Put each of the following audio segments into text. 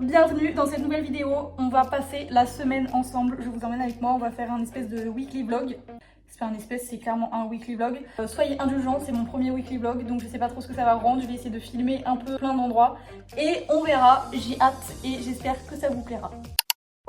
Bienvenue dans cette nouvelle vidéo. On va passer la semaine ensemble. Je vous emmène avec moi. On va faire un espèce de weekly vlog. C'est pas un espèce, c'est clairement un weekly vlog. Soyez indulgents, c'est mon premier weekly vlog, donc je sais pas trop ce que ça va rendre. Je vais essayer de filmer un peu plein d'endroits et on verra. J'ai hâte et j'espère que ça vous plaira.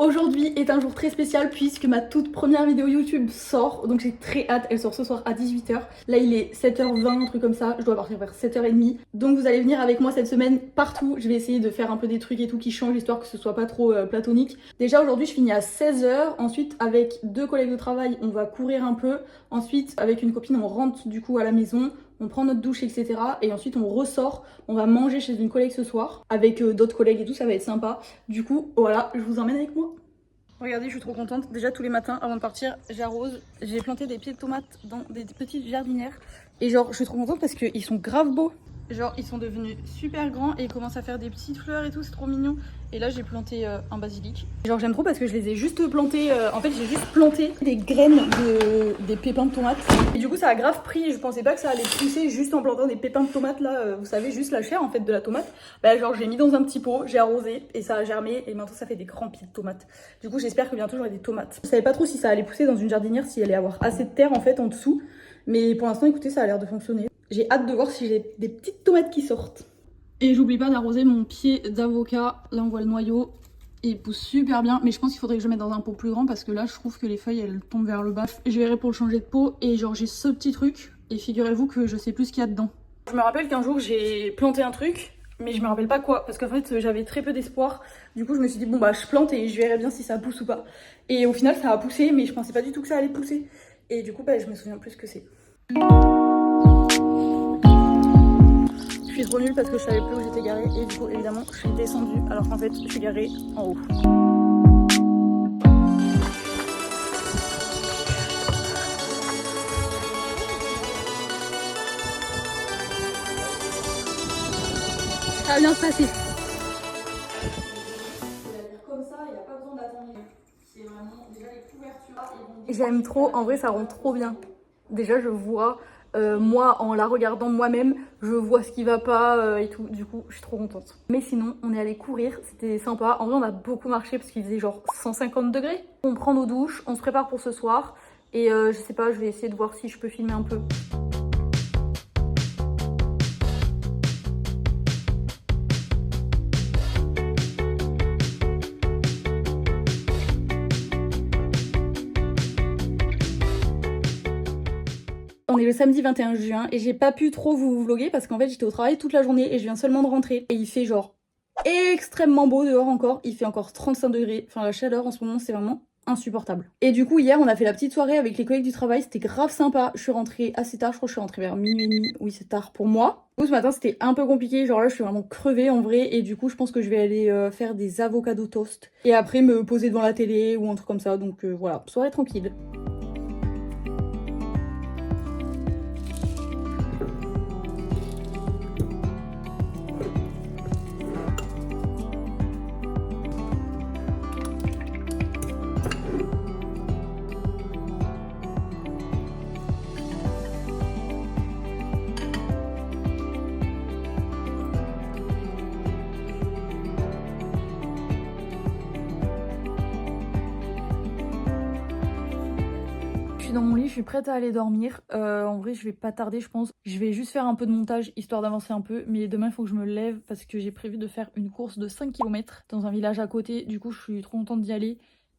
Aujourd'hui est un jour très spécial puisque ma toute première vidéo YouTube sort, donc j'ai très hâte, elle sort ce soir à 18 h. Là il est 7 h 20, un truc comme ça, je dois partir vers 7 h 30. Donc vous allez venir avec moi cette semaine partout, je vais essayer de faire un peu des trucs et tout qui changent, histoire que ce soit pas trop platonique. Déjà aujourd'hui je finis à 16 h, ensuite avec 2 collègues de travail on va courir un peu, ensuite avec une copine on rentre du coup à la maison, on prend notre douche, etc. Et ensuite on ressort, on va manger chez une collègue ce soir, avec d'autres collègues et tout, ça va être sympa. Du coup, voilà, je vous emmène avec moi. Regardez, je suis trop contente. Déjà tous les matins, avant de partir, j'arrose. J'ai planté des pieds de tomates dans des petites jardinières. Et genre, je suis trop contente parce qu'ils sont grave beaux. Genre, ils sont devenus super grands et ils commencent à faire des petites fleurs et tout, c'est trop mignon. Et là, j'ai planté un basilic. Genre, j'aime trop parce que je les ai juste plantés. En fait, j'ai juste planté des graines des pépins de tomates. Et du coup, ça a grave pris. Je pensais pas que ça allait pousser juste en plantant des pépins de tomates là. Vous savez, juste la chair en fait de la tomate. Bah, genre, j'ai mis dans un petit pot, j'ai arrosé et ça a germé. Et maintenant, ça fait des grands pieds de tomates. Du coup, j'espère que bientôt j'aurai des tomates. Je savais pas trop si ça allait pousser dans une jardinière, s'il allait avoir assez de terre en fait en dessous. Mais pour l'instant, écoutez, ça a l'air de fonctionner. J'ai hâte de voir si j'ai des petites tomates qui sortent. Et j'oublie pas d'arroser mon pied d'avocat. Là on voit le noyau. Il pousse super bien. Mais je pense qu'il faudrait que je le mette dans un pot plus grand parce que là je trouve que les feuilles elles tombent vers le bas. Je verrai pour le changer de pot. Et genre j'ai ce petit truc. Et figurez-vous que je sais plus ce qu'il y a dedans. Je me rappelle qu'un jour j'ai planté un truc. Mais je me rappelle pas quoi. Parce qu'en fait j'avais très peu d'espoir. Du coup je me suis dit bon bah je plante et je verrai bien si ça pousse ou pas. Et au final ça a poussé. Mais je pensais pas du tout que ça allait pousser. Et du coup bah je me souviens plus ce que c'est. Je suis trop nulle parce que je savais plus où j'étais garée et du coup évidemment je suis descendue alors qu'en fait je suis garée en haut. Ça va bien se passer. Comme ça, il n'y a pas besoin d'attendre. C'est vraiment déjà les couvertures. J'aime trop, en vrai ça rend trop bien. Déjà je vois moi en la regardant moi-même, je vois ce qui va pas et tout, du coup je suis trop contente. Mais sinon on est allé courir, c'était sympa. En vrai on a beaucoup marché parce qu'il faisait genre 150 degrés. On prend nos douches, on se prépare pour ce soir et je sais pas, je vais essayer de voir si je peux filmer un peu. On est le samedi 21 juin et j'ai pas pu trop vous vlogger parce qu'en fait j'étais au travail toute la journée et je viens seulement de rentrer. Et il fait genre extrêmement beau dehors encore, il fait encore 35 degrés. Enfin la chaleur en ce moment c'est vraiment insupportable. Et du coup hier on a fait la petite soirée avec les collègues du travail, c'était grave sympa. Je suis rentrée assez tard, je crois que je suis rentrée vers minuit et demi, oui c'est tard pour moi. Du coup ce matin c'était un peu compliqué, genre là je suis vraiment crevée en vrai. Et du coup je pense que je vais aller faire des avocado toast. Et après me poser devant la télé ou un truc comme ça, donc voilà, soirée tranquille. Dans mon lit, je suis prête à aller dormir. En vrai, je vais pas tarder, je pense. Je vais juste faire un peu de montage histoire d'avancer un peu. Mais demain, il faut que je me lève parce que j'ai prévu de faire une course de 5 km dans un village à côté. Du coup, je suis trop contente d'y aller.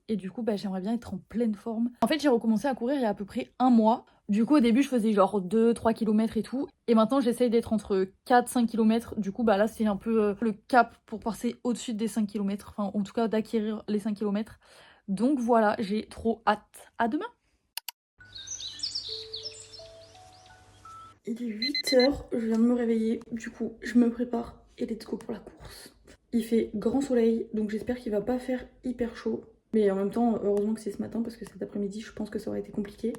Et du coup, bah, j'aimerais bien être en pleine forme. En fait, j'ai recommencé à courir il y a à peu près un mois. Du coup, au début, je faisais genre 2-3 km et tout. Et maintenant, j'essaye d'être entre 4-5 km. Du coup, bah là, c'est un peu le cap pour passer au-dessus des 5 km. Enfin, en tout cas, d'acquérir les 5 km. Donc voilà, j'ai trop hâte. À demain! Il est 8 h, je viens de me réveiller, du coup je me prépare et let's go pour la course. Il fait grand soleil, donc j'espère qu'il va pas faire hyper chaud. Mais en même temps, heureusement que c'est ce matin parce que cet après-midi, je pense que ça aurait été compliqué.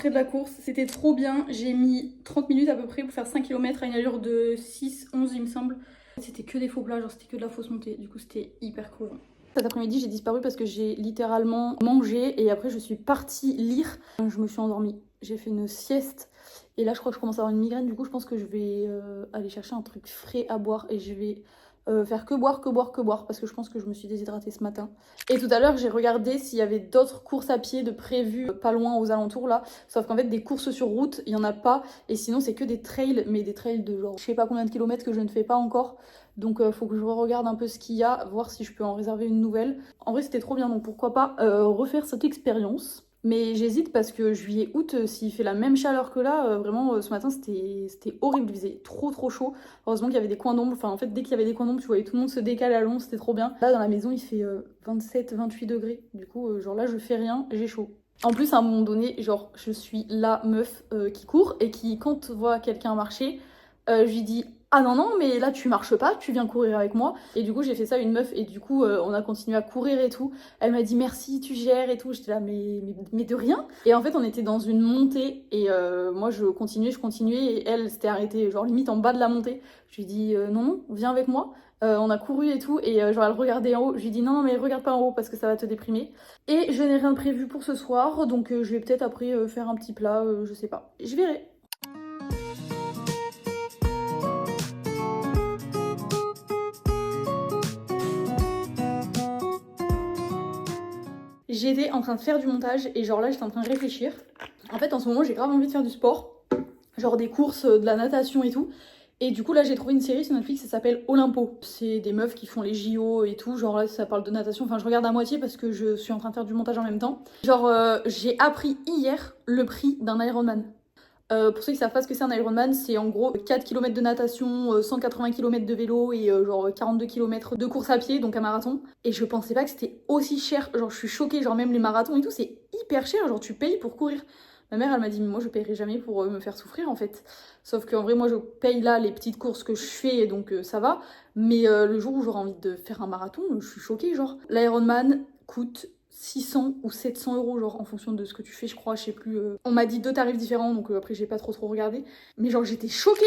De la course, c'était trop bien, j'ai mis 30 minutes à peu près pour faire 5 km à une allure de 6-11 il me semble. C'était que des faux plats, genre c'était que de la fausse montée, du coup c'était hyper crevant. Cet après-midi, j'ai disparu parce que j'ai littéralement mangé et après je suis partie lire. Je me suis endormie, j'ai fait une sieste et là je crois que je commence à avoir une migraine. Du coup, je pense que je vais aller chercher un truc frais à boire et je vais faire que boire, que boire, que boire parce que je pense que je me suis déshydratée ce matin. Et tout à l'heure, j'ai regardé s'il y avait d'autres courses à pied de prévues pas loin aux alentours là. Sauf qu'en fait, des courses sur route, il y en a pas et sinon, c'est que des trails, mais des trails de genre je sais pas combien de kilomètres que je ne fais pas encore. Donc faut que je regarde un peu ce qu'il y a, voir si je peux en réserver une nouvelle. En vrai c'était trop bien, donc pourquoi pas refaire cette expérience. Mais j'hésite parce que juillet, août, s'il fait la même chaleur que là, vraiment ce matin c'était horrible, il faisait trop chaud. Heureusement qu'il y avait des coins d'ombre, enfin en fait dès qu'il y avait des coins d'ombre tu voyais tout le monde se décaler à l'ombre, c'était trop bien. Là dans la maison il fait 27-28 degrés, du coup genre là je fais rien, j'ai chaud. En plus à un moment donné, genre je suis la meuf qui court et qui quand voit quelqu'un marcher, je lui dis ah non non mais là tu marches pas, tu viens courir avec moi. Et du coup j'ai fait ça à une meuf et du coup on a continué à courir et tout. Elle m'a dit merci tu gères et tout. J'étais là mais de rien. Et en fait on était dans une montée et moi je continuais et elle s'était arrêtée genre limite en bas de la montée. Je lui dis non non viens avec moi. On a couru et tout et genre elle regardait en haut. Je lui dis non mais regarde pas en haut parce que ça va te déprimer. Et je n'ai rien de prévu pour ce soir donc je vais peut-être après faire un petit plat, je sais pas. Je verrai. J'étais en train de faire du montage et genre là j'étais en train de réfléchir. En fait en ce moment j'ai grave envie de faire du sport, genre des courses, de la natation et tout. Et du coup là j'ai trouvé une série sur Netflix, ça s'appelle Olympo. C'est des meufs qui font les JO et tout, genre là ça parle de natation, enfin je regarde à moitié parce que je suis en train de faire du montage en même temps. Genre j'ai appris hier le prix d'un Ironman. Pour ceux qui savent pas ce que c'est un Ironman, c'est en gros 4 km de natation, 180 km de vélo et genre 42 km de course à pied, donc un marathon. Et je pensais pas que c'était aussi cher, genre je suis choquée, genre même les marathons et tout, c'est hyper cher, genre tu payes pour courir. Ma mère elle m'a dit mais moi je paierai jamais pour me faire souffrir en fait. Sauf qu'en vrai moi je paye là les petites courses que je fais donc ça va. Mais le jour où j'aurai envie de faire un marathon, je suis choquée genre. L'Ironman coûte 600 ou 700 euros, genre en fonction de ce que tu fais, je crois, je sais plus. On m'a dit deux tarifs différents, donc après j'ai pas trop regardé. Mais genre j'étais choquée.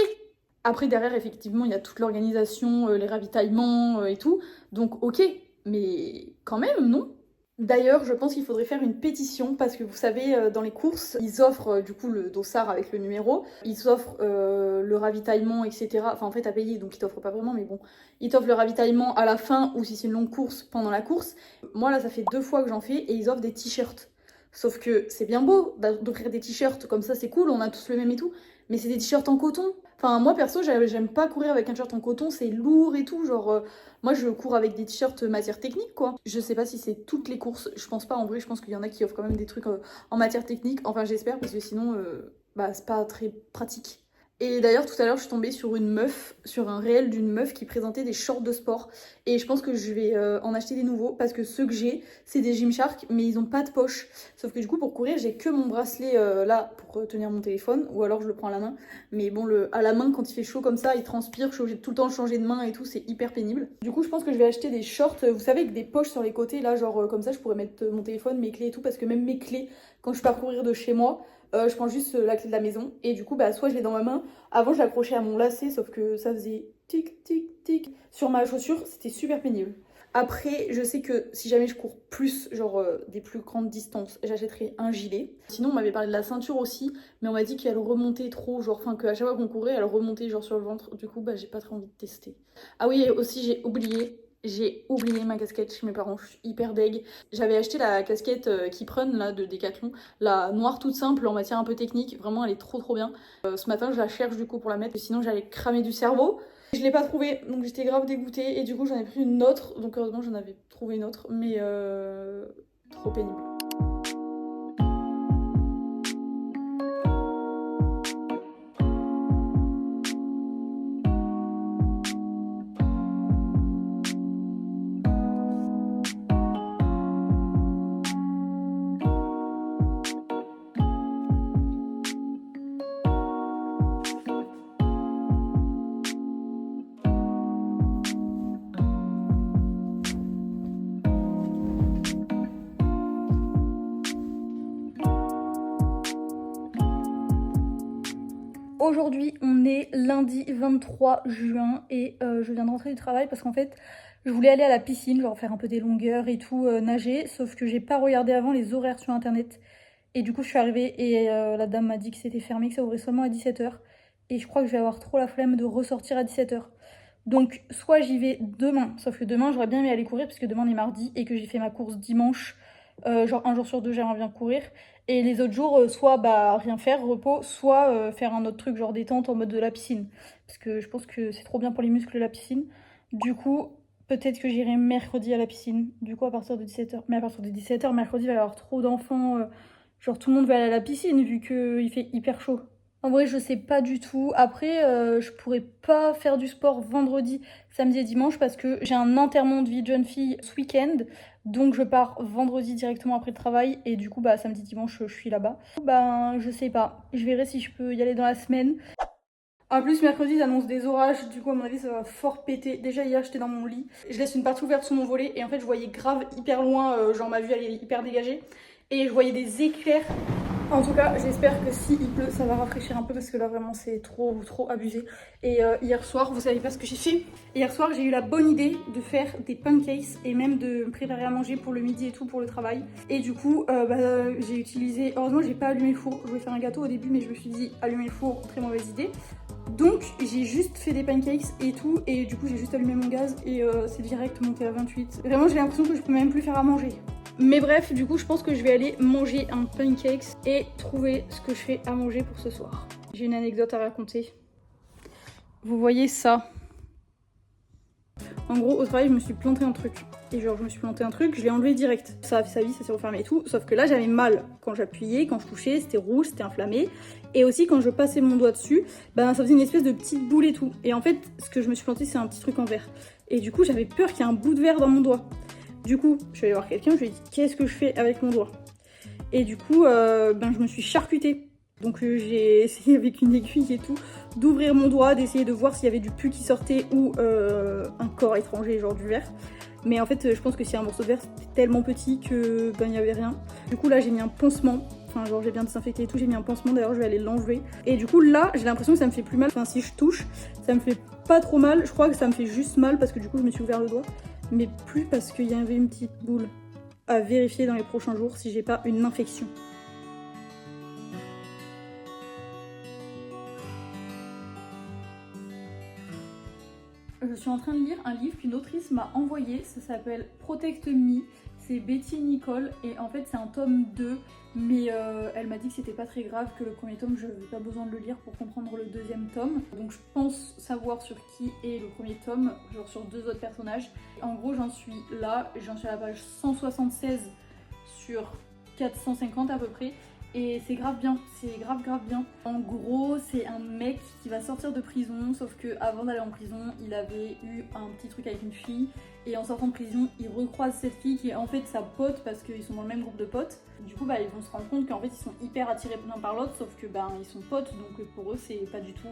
Après derrière effectivement il y a toute l'organisation, les ravitaillements et tout. Donc ok, mais quand même non. D'ailleurs, je pense qu'il faudrait faire une pétition parce que vous savez, dans les courses, ils offrent du coup le dossard avec le numéro, ils offrent le ravitaillement, etc. Enfin, en fait, à payer, donc ils t'offrent pas vraiment, mais bon, ils t'offrent le ravitaillement à la fin ou si c'est une longue course pendant la course. Moi, là, ça fait 2 fois que j'en fais et ils offrent des t-shirts. Sauf que c'est bien beau d'offrir des t-shirts comme ça, c'est cool, on a tous le même et tout, mais c'est des t-shirts en coton. Enfin, moi perso, j'aime pas courir avec un t-shirt en coton, c'est lourd et tout, genre. Moi, je cours avec des t-shirts matière technique, quoi. Je sais pas si c'est toutes les courses. Je pense pas, en vrai. Je pense qu'il y en a qui offrent quand même des trucs en matière technique. Enfin, j'espère, parce que sinon, bah, c'est pas très pratique. Et d'ailleurs, tout à l'heure, je suis tombée sur une meuf, sur un réel d'une meuf qui présentait des shorts de sport. Et je pense que je vais en acheter des nouveaux parce que ceux que j'ai, c'est des Gymshark, mais ils ont pas de poche. Sauf que du coup, pour courir, j'ai que mon bracelet là pour tenir mon téléphone, ou alors je le prends à la main. Mais bon, à la main, quand il fait chaud comme ça, il transpire, je suis obligée de tout le temps changer de main et tout, c'est hyper pénible. Du coup, je pense que je vais acheter des shorts, vous savez, avec des poches sur les côtés, là, genre comme ça, je pourrais mettre mon téléphone, mes clés et tout, parce que même mes clés, quand je pars courir de chez moi, je prends juste la clé de la maison et du coup bah soit je l'ai dans ma main. Avant je l'accrochais à mon lacet sauf que ça faisait tic tic tic sur ma chaussure, c'était super pénible. Après je sais que si jamais je cours plus, genre des plus grandes distances, j'achèterai un gilet. Sinon on m'avait parlé de la ceinture aussi, mais on m'a dit qu'elle remontait trop, genre enfin qu'à chaque fois qu'on courait elle remontait genre sur le ventre. Du coup bah j'ai pas très envie de tester. Ah oui et aussi j'ai oublié ma casquette chez mes parents, je suis hyper deg. J'avais acheté la casquette Kipron là de Decathlon, la noire toute simple en matière un peu technique, vraiment elle est trop bien. Ce matin je la cherche du coup pour la mettre, sinon j'allais cramer du cerveau. Je l'ai pas trouvée donc j'étais grave dégoûtée et du coup j'en ai pris une autre, donc heureusement j'en avais trouvé une autre, mais trop pénible. Aujourd'hui, on est lundi 23 juin et je viens de rentrer du travail parce qu'en fait, Je voulais aller à la piscine, genre faire un peu des longueurs et tout, nager, sauf que j'ai pas regardé avant les horaires sur internet. Et du coup, je suis arrivée et la dame m'a dit que c'était fermé, que ça ouvrait seulement à 17h. Et je crois que je vais avoir trop la flemme de ressortir à 17h. Donc, soit j'y vais demain, sauf que demain, j'aurais bien aimé aller courir, parce que demain on est mardi et que j'ai fait ma course dimanche. Genre un jour sur deux, j'aimerais bien courir. Et les autres jours, soit bah rien faire, repos, soit faire un autre truc, genre détente en mode de la piscine. Parce que je pense que c'est trop bien pour les muscles la piscine. Du coup, peut-être que j'irai mercredi à la piscine. Du coup, à partir de 17h. Mais à partir de 17h, mercredi, il va y avoir trop d'enfants. Genre tout le monde va aller à la piscine vu qu'il fait hyper chaud. En vrai, je sais pas du tout. Après, je pourrais pas faire du sport vendredi, samedi et dimanche parce que j'ai un enterrement de vie de jeune fille ce week-end. Donc je pars vendredi directement après le travail et du coup, bah samedi, dimanche, je suis là-bas. Ben, je sais pas. Je verrai si je peux y aller dans la semaine. En plus, mercredi, ils annoncent des orages. Du coup, à mon avis, ça va fort péter. Déjà, hier, j'étais dans mon lit. Je laisse une partie ouverte sur mon volet et en fait, je voyais grave hyper loin. Genre, ma vue, elle est hyper dégagée. Et je voyais des éclairs. En tout cas, j'espère que si il pleut, ça va rafraîchir un peu parce que là vraiment c'est trop abusé. Et hier soir, vous savez pas ce que j'ai fait. Hier soir, j'ai eu la bonne idée de faire des pancakes et même de me préparer à manger pour le midi et tout pour le travail. Et du coup, j'ai utilisé. Heureusement, j'ai pas allumé le four. Je voulais faire un gâteau au début, mais je me suis dit allumer le four, très mauvaise idée. Donc j'ai juste fait des pancakes et tout, et du coup j'ai juste allumé mon gaz et c'est direct monté à 28. Vraiment, j'ai l'impression que je peux même plus faire à manger. Mais bref, du coup, je pense que je vais aller manger un pancakes et trouver ce que je fais à manger pour ce soir. J'ai une anecdote à raconter. Vous voyez ça? En gros, au travail, je me suis planté un truc. Et genre, je me suis planté un truc, je l'ai enlevé direct. Ça a fait sa vie, ça s'est refermé et tout. Sauf que là, j'avais mal. Quand j'appuyais, quand je touchais, c'était rouge, c'était inflammé. Et aussi, quand je passais mon doigt dessus, ben, ça faisait une espèce de petite boule et tout. Et en fait, ce que je me suis planté, c'est un petit truc en verre. Et du coup, j'avais peur qu'il y ait un bout de verre dans mon doigt. Du coup, je suis allée voir quelqu'un, je lui ai dit qu'est-ce que je fais avec mon doigt. Et du coup, je me suis charcutée. Donc j'ai essayé avec une aiguille et tout d'ouvrir mon doigt, d'essayer de voir s'il y avait du pus qui sortait ou un corps étranger, genre du verre. Mais en fait, je pense que si un morceau de verre c'était tellement petit que il n'y avait rien. Du coup là, j'ai mis un pansement. Enfin, genre j'ai bien désinfecté et tout, j'ai mis un pansement. D'ailleurs, je vais aller l'enlever. Et du coup là, j'ai l'impression que ça me fait plus mal. Enfin, si je touche, ça me fait pas trop mal. Je crois que ça me fait juste mal parce que du coup, je me suis ouvert le doigt. Mais plus parce qu'il y avait une petite boule. À vérifier dans les prochains jours si j'ai pas une infection. Je suis en train de lire un livre qu'une autrice m'a envoyé, ça s'appelle Protect Me, c'est Betty Nicole et en fait c'est un tome 2 mais elle m'a dit que c'était pas très grave, que le premier tome je n'avais pas besoin de le lire pour comprendre le deuxième tome. Donc je pense savoir sur qui est le premier tome, genre sur deux autres personnages. En gros j'en suis là, j'en suis à la page 176 sur 450 à peu près. Et c'est grave bien, c'est grave bien. En gros, c'est un mec qui va sortir de prison, sauf que avant d'aller en prison, il avait eu un petit truc avec une fille. Et en sortant de prison, il recroise cette fille qui est en fait sa pote parce qu'ils sont dans le même groupe de potes. Du coup, ils vont se rendre compte qu'en fait, ils sont hyper attirés l'un par l'autre, sauf que ils sont potes, donc pour eux, c'est pas du tout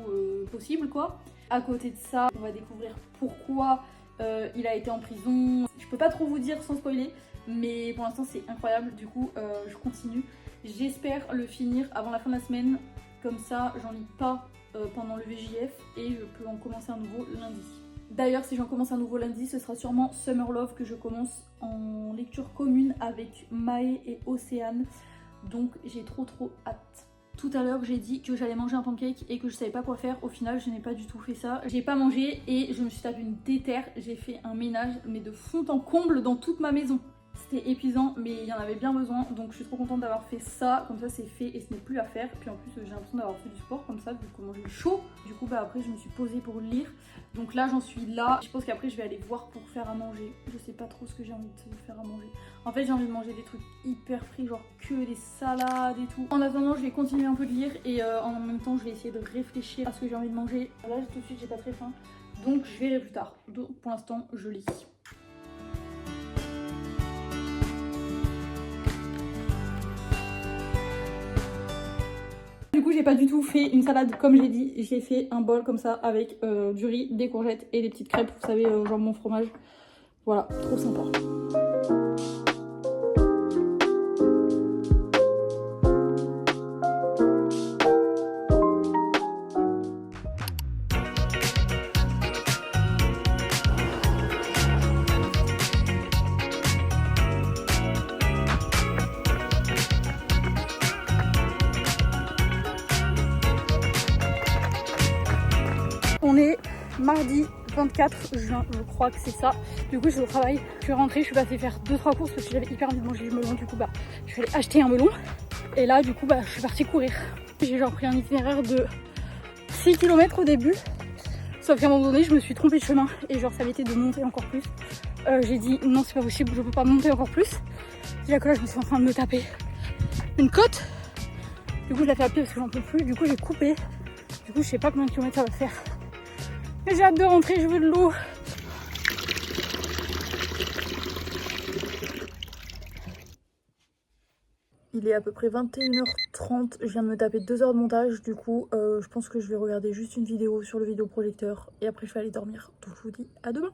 possible quoi. À côté de ça, on va découvrir pourquoi il a été en prison. Je peux pas trop vous dire sans spoiler, mais pour l'instant, c'est incroyable. Du coup, je continue. J'espère le finir avant la fin de la semaine, comme ça j'en lis pas pendant le VJF et je peux en commencer un nouveau lundi. D'ailleurs si j'en commence un nouveau lundi, ce sera sûrement Summer Love que je commence en lecture commune avec Maë et Océane, donc j'ai trop hâte. Tout à l'heure j'ai dit que j'allais manger un pancake et que je savais pas quoi faire, au final je n'ai pas du tout fait ça. J'ai pas mangé et je me suis tapé une déterre, j'ai fait un ménage mais de fond en comble dans toute ma maison. C'était épuisant mais il y en avait bien besoin, donc je suis trop contente d'avoir fait ça, comme ça c'est fait et ce n'est plus à faire. Puis en plus j'ai l'impression d'avoir fait du sport comme ça vu comment j'ai chaud. Du coup après je me suis posée pour lire, donc là j'en suis là. Je pense qu'après je vais aller voir pour faire à manger, je sais pas trop ce que j'ai envie de faire à manger. En fait j'ai envie de manger des trucs hyper frais, genre que des salades et tout. En attendant je vais continuer un peu de lire et en même temps je vais essayer de réfléchir à ce que j'ai envie de manger. Là tout de suite j'ai pas très faim, donc je verrai plus tard. Donc pour l'instant je lis. Du coup j'ai pas du tout fait une salade comme j'ai dit, j'ai fait un bol comme ça avec du riz, des courgettes et des petites crêpes, vous savez, jambon fromage. Voilà, trop sympa. mardi 24 juin, je crois que c'est ça. Du coup, je suis au travail. Je suis rentrée, je suis passée faire 2-3 courses parce que j'avais hyper envie de manger du melon. Du coup, je suis allée acheter un melon. Et là, du coup, je suis partie courir. J'ai genre pris un itinéraire de 6 km au début. Sauf qu'à un moment donné, je me suis trompée de chemin. Et genre, ça avait été de monter encore plus. J'ai dit non, c'est pas possible, je peux pas monter encore plus. Déjà que là, je me suis en train de me taper une côte. Du coup, je l'ai fait à pied parce que j'en peux plus. Du coup, j'ai coupé. Du coup, je sais pas combien de kilomètres ça va faire. Mais j'ai hâte de rentrer, je veux de l'eau. Il est à peu près 21h30, je viens de me taper 2 heures de montage, du coup je pense que je vais regarder juste une vidéo sur le vidéoprojecteur et après je vais aller dormir. Donc je vous dis à demain.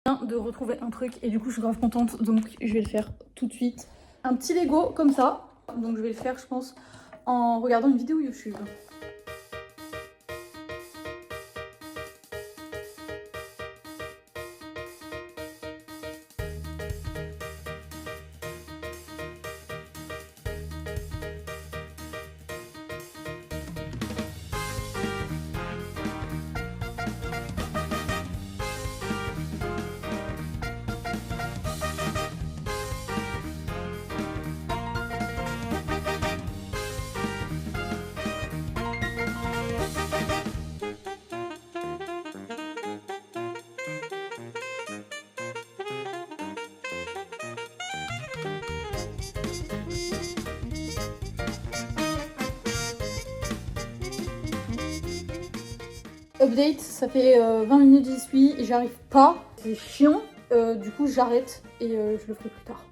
Je viens de retrouver un truc et du coup je suis grave contente, donc je vais le faire tout de suite. Un petit Lego comme ça, donc je vais le faire je pense en regardant une vidéo YouTube. Update, ça fait 20 minutes j'y suis et j'arrive pas, c'est chiant, du coup j'arrête et je le ferai plus tard.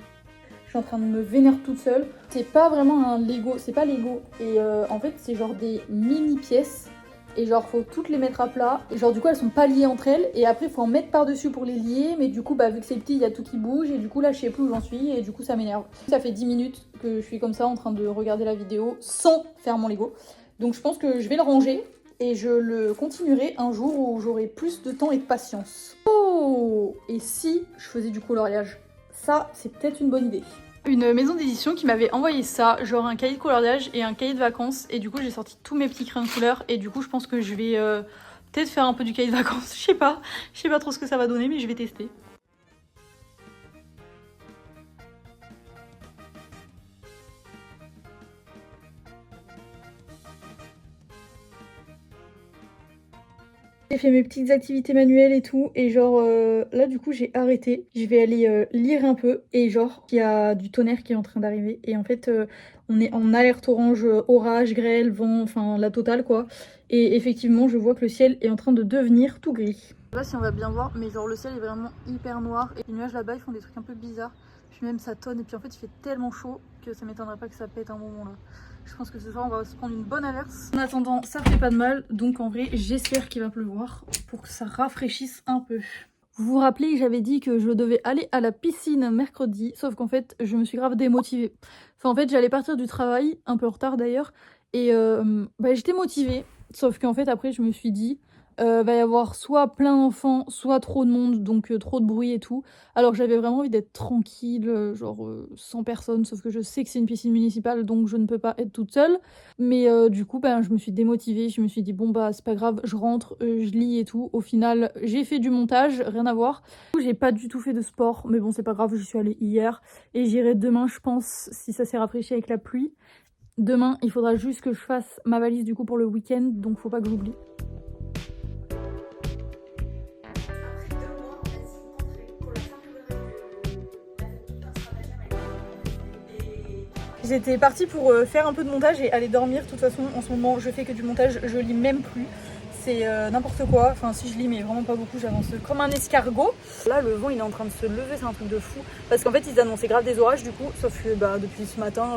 Je suis en train de me vénérer toute seule. C'est pas vraiment un Lego, c'est pas Lego et en fait c'est genre des mini pièces et genre faut toutes les mettre à plat et genre du coup elles sont pas liées entre elles et après faut en mettre par dessus pour les lier mais du coup vu que c'est petit il y a tout qui bouge et du coup là je sais plus où j'en suis et du coup ça m'énerve. Ça fait 10 minutes que je suis comme ça en train de regarder la vidéo sans faire mon Lego donc je pense que je vais le ranger. Et je le continuerai un jour où j'aurai plus de temps et de patience. Oh! Et si je faisais du coloriage? Ça, c'est peut-être une bonne idée. Une maison d'édition qui m'avait envoyé ça, genre un cahier de coloriage et un cahier de vacances. Et du coup, j'ai sorti tous mes petits crayons de couleur. Et du coup, je pense que je vais peut-être faire un peu du cahier de vacances. Je sais pas trop ce que ça va donner, mais je vais tester. J'ai fait mes petites activités manuelles et tout et genre là du coup j'ai arrêté. Je vais aller lire un peu et genre il y a du tonnerre qui est en train d'arriver et en fait on est en alerte orange, orage, grêle, vent, enfin la totale quoi. Et effectivement je vois que le ciel est en train de devenir tout gris. Je sais pas si on va bien voir mais genre le ciel est vraiment hyper noir et les nuages là-bas ils font des trucs un peu bizarres. Puis même ça tonne et puis en fait il fait tellement chaud que ça m'étonnerait pas que ça pète un moment là. Je pense que ce soir on va se prendre une bonne averse. En attendant ça fait pas de mal donc en vrai j'espère qu'il va pleuvoir pour que ça rafraîchisse un peu. Vous vous rappelez que j'avais dit que je devais aller à la piscine mercredi sauf qu'en fait je me suis grave démotivée. Enfin en fait j'allais partir du travail un peu en retard d'ailleurs et j'étais motivée sauf qu'en fait après je me suis dit va y avoir soit plein d'enfants, soit trop de monde, donc trop de bruit et tout. Alors j'avais vraiment envie d'être tranquille, genre sans personne, sauf que je sais que c'est une piscine municipale, donc je ne peux pas être toute seule. Mais du coup, je me suis démotivée, je me suis dit bon c'est pas grave, je rentre, je lis et tout. Au final, j'ai fait du montage, rien à voir. Du coup, j'ai pas du tout fait de sport, mais bon c'est pas grave, j'y suis allée hier. Et j'irai demain, je pense, si ça s'est rafraîchi avec la pluie. Demain, il faudra juste que je fasse ma valise du coup pour le week-end, donc faut pas que j'oublie. J'étais partie pour faire un peu de montage et aller dormir. De toute façon, en ce moment, je fais que du montage, je lis même plus. C'est n'importe quoi. Enfin, si je lis, mais vraiment pas beaucoup, j'avance comme un escargot. Là, le vent, il est en train de se lever, c'est un truc de fou. Parce qu'en fait, ils annonçaient grave des orages, du coup. Sauf que depuis ce matin,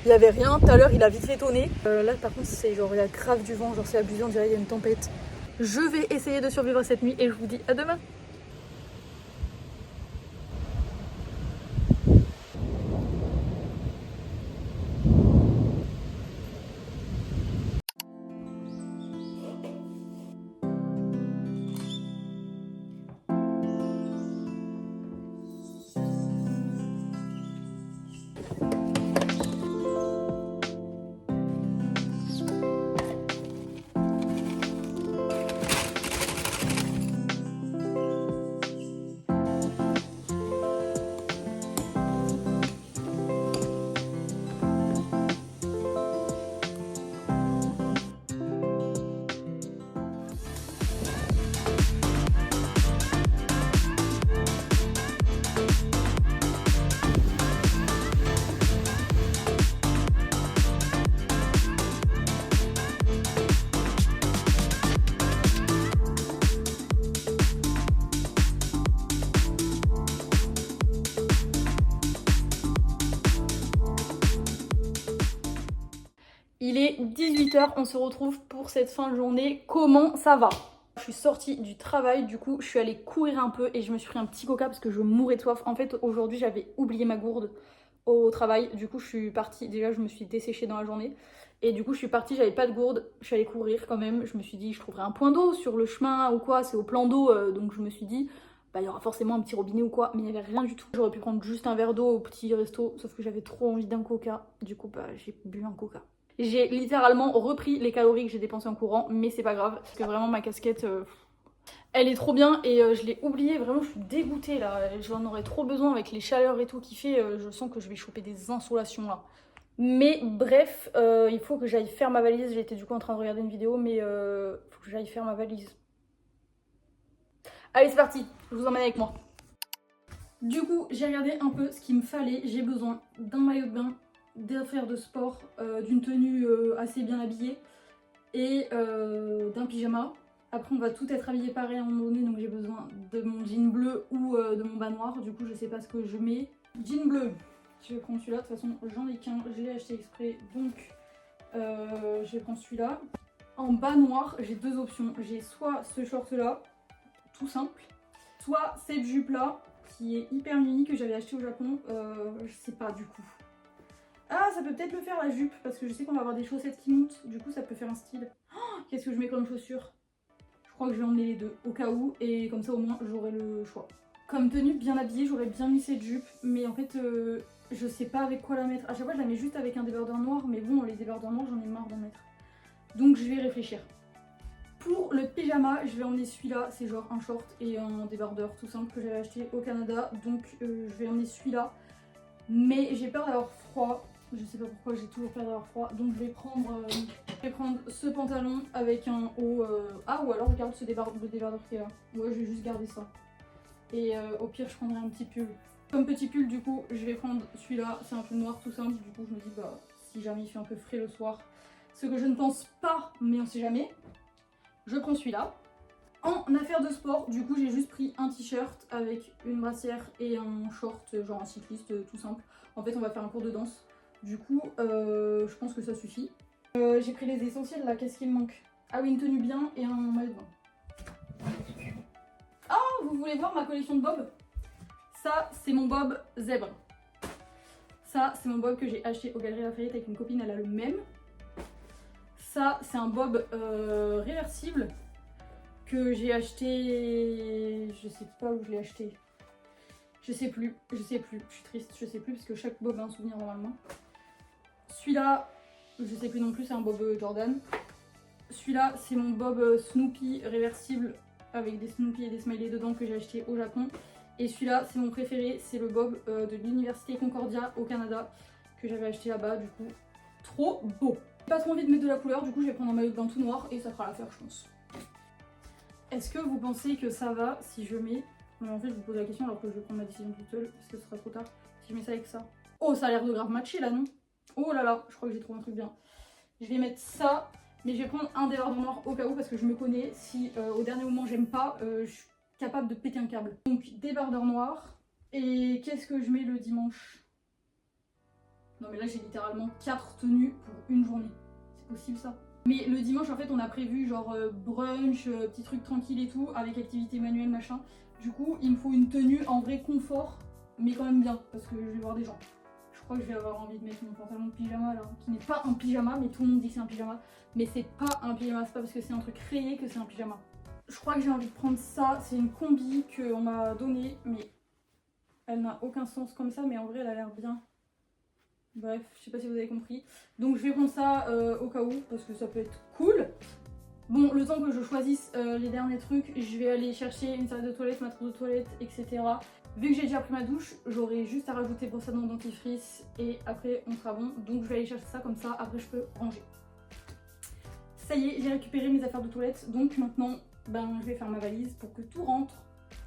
il n'y avait rien. Tout à l'heure, il a vite fait tonner. Là, par contre, c'est genre, il y a grave du vent. Genre, c'est abusé, on dirait qu'il y a une tempête. Je vais essayer de survivre cette nuit et je vous dis à demain. Il est 18h, on se retrouve pour cette fin de journée. Comment ça va? Je suis sortie du travail, du coup je suis allée courir un peu et je me suis pris un petit coca parce que je mourais de soif. En fait aujourd'hui j'avais oublié ma gourde au travail, du coup je suis partie, déjà je me suis desséchée dans la journée. Et du coup je suis partie, j'avais pas de gourde, je suis allée courir quand même. Je me suis dit je trouverai un point d'eau sur le chemin ou quoi, c'est au plan d'eau, donc je me suis dit bah il y aura forcément un petit robinet ou quoi, mais il n'y avait rien du tout. J'aurais pu prendre juste un verre d'eau au petit resto, sauf que j'avais trop envie d'un coca, du coup bah j'ai bu un coca. J'ai littéralement repris les calories que j'ai dépensées en courant, mais c'est pas grave, parce que vraiment ma casquette, elle est trop bien et je l'ai oubliée, vraiment je suis dégoûtée là, j'en aurais trop besoin avec les chaleurs et tout qu'il fait, je sens que je vais choper des insolations là. Mais bref, il faut que j'aille faire ma valise, j'étais du coup en train de regarder une vidéo, mais faut que j'aille faire ma valise. Allez c'est parti, je vous emmène avec moi. Du coup j'ai regardé un peu ce qu'il me fallait, j'ai besoin d'un maillot de bain, d'affaires de sport, d'une tenue assez bien habillée et d'un pyjama. Après on va tout être habillé pareil à un moment donné, donc j'ai besoin de mon jean bleu ou de mon bas noir. Du coup je sais pas ce que je mets. Jean bleu, je vais prendre celui-là, de toute façon j'en ai qu'un, je l'ai acheté exprès, donc je vais prendre celui-là. En bas noir j'ai deux options, j'ai soit ce short là, tout simple, soit cette jupe là qui est hyper mini que j'avais acheté au Japon, je sais pas du coup. Ah, ça peut peut-être le faire la jupe, parce que je sais qu'on va avoir des chaussettes qui montent, du coup ça peut faire un style. Oh, qu'est-ce que je mets comme chaussures? Je crois que je vais emmener les deux, au cas où, et comme ça au moins j'aurai le choix. Comme tenue bien habillée, j'aurais bien mis cette jupe, mais en fait je sais pas avec quoi la mettre. À chaque fois je la mets juste avec un débardeur noir, mais bon les débardeurs noirs j'en ai marre d'en mettre. Donc je vais réfléchir. Pour le pyjama, je vais emmener celui-là, c'est genre un short et un débardeur tout simple que j'avais acheté au Canada, donc je vais emmener celui-là. Mais j'ai peur d'avoir froid. Je sais pas pourquoi, j'ai toujours peur d'avoir froid. Donc je vais prendre ce pantalon avec un haut. Ah, ou alors regarde le débardeur qui est là. Ouais, je vais juste garder ça. Et au pire, je prendrai un petit pull. Comme petit pull, du coup, je vais prendre celui-là. C'est un peu noir tout simple. Du coup, je me dis, bah, si jamais il fait un peu frais le soir, ce que je ne pense pas, mais on sait jamais, je prends celui-là. En affaire de sport, du coup, j'ai juste pris un t-shirt avec une brassière et un short, genre un cycliste tout simple. En fait, on va faire un cours de danse. Du coup, je pense que ça suffit. J'ai pris les essentiels là, qu'est-ce qu'il me manque? Ah oui, une tenue bien et un maillot de bain. Oh, vous voulez voir ma collection de bobs? Ça, c'est mon bob zèbre. Ça, c'est mon bob que j'ai acheté au Galeries Lafayette avec une copine, elle a le même. Ça, c'est un bob réversible que j'ai acheté, je sais pas où je l'ai acheté, je sais plus, je suis triste, je sais plus parce que chaque bob a un souvenir normalement. Celui-là, je sais plus non plus, c'est un bob Jordan. Celui-là, c'est mon bob Snoopy réversible avec des Snoopy et des smileys dedans que j'ai acheté au Japon. Et celui-là, c'est mon préféré, c'est le bob de l'université Concordia au Canada que j'avais acheté là-bas, du coup, trop beau. J'ai pas trop envie de mettre de la couleur, du coup je vais prendre un maillot de bain tout noir et ça fera l'affaire je pense. Est-ce que vous pensez que ça va si je mets... Non, en fait je vous pose la question alors que je vais prendre ma décision toute seule parce que ce sera trop tard. Si je mets ça avec ça... Oh, ça a l'air de grave matcher là, non? Oh là là, je crois que j'ai trouvé un truc bien. Je vais mettre ça, mais je vais prendre un débardeur noir au cas où parce que je me connais. Si au dernier moment j'aime pas, je suis capable de péter un câble. Donc débardeur noir. Et qu'est-ce que je mets le dimanche? Non mais là j'ai littéralement 4 tenues pour une journée. C'est possible ça? Mais le dimanche en fait on a prévu genre brunch, petit truc tranquille et tout, avec activité manuelle machin. Du coup il me faut une tenue en vrai confort, mais quand même bien, parce que je vais voir des gens. Je crois que je vais avoir envie de mettre mon pantalon de pyjama là, qui n'est pas un pyjama, mais tout le monde dit que c'est un pyjama. Mais c'est pas un pyjama, c'est pas parce que c'est un truc créé que c'est un pyjama. Je crois que j'ai envie de prendre ça, c'est une combi qu'on m'a donnée, mais elle n'a aucun sens comme ça, mais en vrai elle a l'air bien. Bref, je sais pas si vous avez compris. Donc je vais prendre ça au cas où, parce que ça peut être cool. Bon, le temps que je choisisse les derniers trucs, je vais aller chercher une serviette de toilette, ma trousse de toilette, etc. Vu que j'ai déjà pris ma douche, j'aurai juste à rajouter brosse à dents, dentifrice et après on sera bon. Donc je vais aller chercher ça comme ça, après je peux ranger. Ça y est, j'ai récupéré mes affaires de toilette, donc maintenant ben, je vais faire ma valise pour que tout rentre.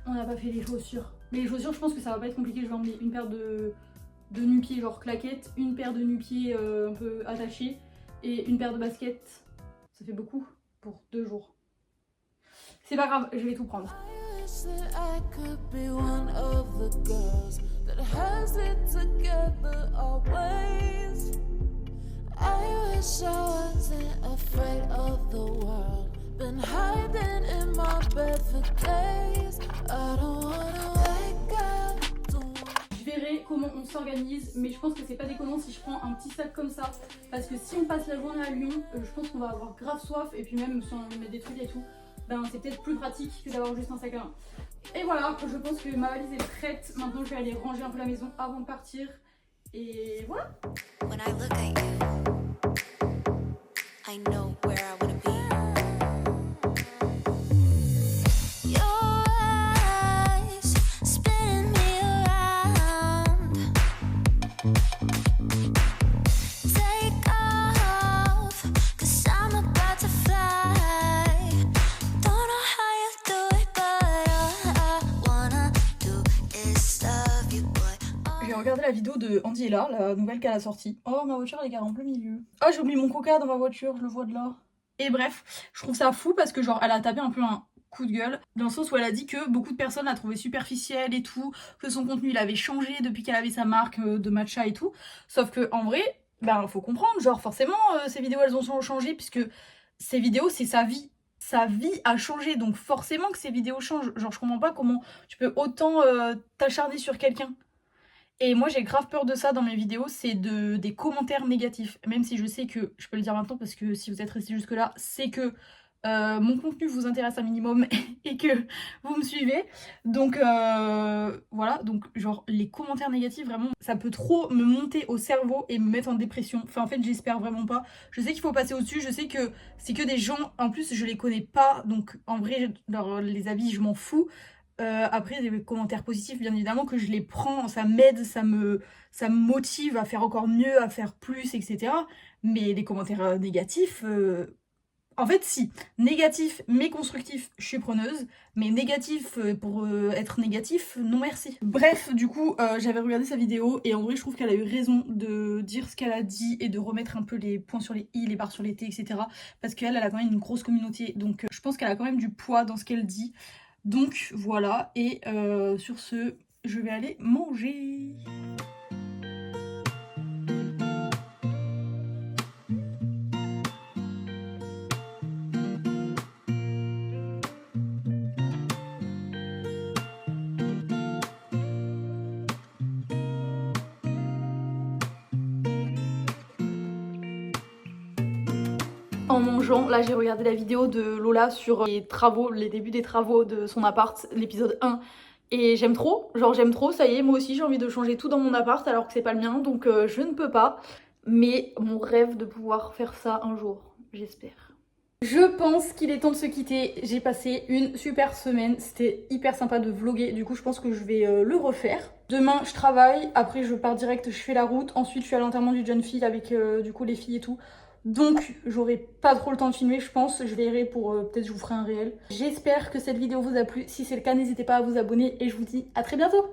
On n'a pas fait les chaussures. Mais les chaussures, je pense que ça va pas être compliqué, je vais emmener une paire de nu-pieds genre claquettes, une paire de nu-pieds un peu attachés et une paire de baskets. Ça fait beaucoup pour 2 jours. C'est pas grave, je vais tout prendre. I wish I Je verrai comment on s'organise, mais je pense que c'est pas déconnant si je prends un petit sac comme ça, parce que si on passe la journée à Lyon, je pense qu'on va avoir grave soif, et puis même si on met des trucs et tout, ben c'est peut-être plus pratique que d'avoir juste un sac à main. Et voilà, je pense que ma valise est prête. Maintenant je vais aller ranger un peu la maison avant de partir, et voilà. When I look at you, I know where I wanna be. Regardez la vidéo de Andy et là, la nouvelle qu'elle a sortie. Oh, ma voiture elle est garée en plein milieu. Oh, j'ai oublié mon coca dans ma voiture, je le vois de là. Et bref, je trouve ça fou parce que genre elle a tapé un peu un coup de gueule dans le sens où elle a dit que beaucoup de personnes la trouvaient superficielle et tout, que son contenu il avait changé depuis qu'elle avait sa marque de matcha et tout. Sauf que en vrai, ben faut comprendre, genre forcément ces vidéos elles ont changé puisque ces vidéos c'est sa vie. Sa vie a changé, donc forcément que ces vidéos changent. Genre je comprends pas comment tu peux autant t'acharner sur quelqu'un. Et moi j'ai grave peur de ça dans mes vidéos, c'est des commentaires négatifs. Même si je sais que, je peux le dire maintenant parce que si vous êtes resté jusque là, c'est que mon contenu vous intéresse un minimum et que vous me suivez. Donc voilà, donc genre les commentaires négatifs vraiment, ça peut trop me monter au cerveau et me mettre en dépression. Enfin en fait j'espère vraiment pas. Je sais qu'il faut passer au-dessus, je sais que c'est que des gens, en plus je les connais pas, donc en vrai les avis je m'en fous. Après des commentaires positifs bien évidemment que je les prends, ça m'aide, ça me motive à faire encore mieux, à faire plus, etc. Mais les commentaires négatifs, en fait si, négatif mais constructif, je suis preneuse, mais négatif pour être négatif, non merci. Bref, du coup j'avais regardé sa vidéo et en vrai je trouve qu'elle a eu raison de dire ce qu'elle a dit et de remettre un peu les points sur les i, les barres sur les t, etc. Parce qu'elle a quand même une grosse communauté, donc je pense qu'elle a quand même du poids dans ce qu'elle dit. Donc voilà, et sur ce, je vais aller manger. En mangeant, là j'ai regardé la vidéo de Lola sur les travaux, les débuts des travaux de son appart, l'épisode 1. Et j'aime trop, genre j'aime trop, ça y est, moi aussi j'ai envie de changer tout dans mon appart alors que c'est pas le mien, donc je ne peux pas. Mais mon rêve de pouvoir faire ça un jour, j'espère. Je pense qu'il est temps de se quitter, j'ai passé une super semaine, c'était hyper sympa de vlogger, du coup je pense que je vais le refaire. Demain je travaille, après je pars direct, je fais la route, ensuite je suis à l'enterrement d'une jeune fille avec du coup les filles et tout. Donc j'aurai pas trop le temps de filmer je pense, je verrai pour peut-être je vous ferai un réel. J'espère que cette vidéo vous a plu, si c'est le cas n'hésitez pas à vous abonner et je vous dis à très bientôt.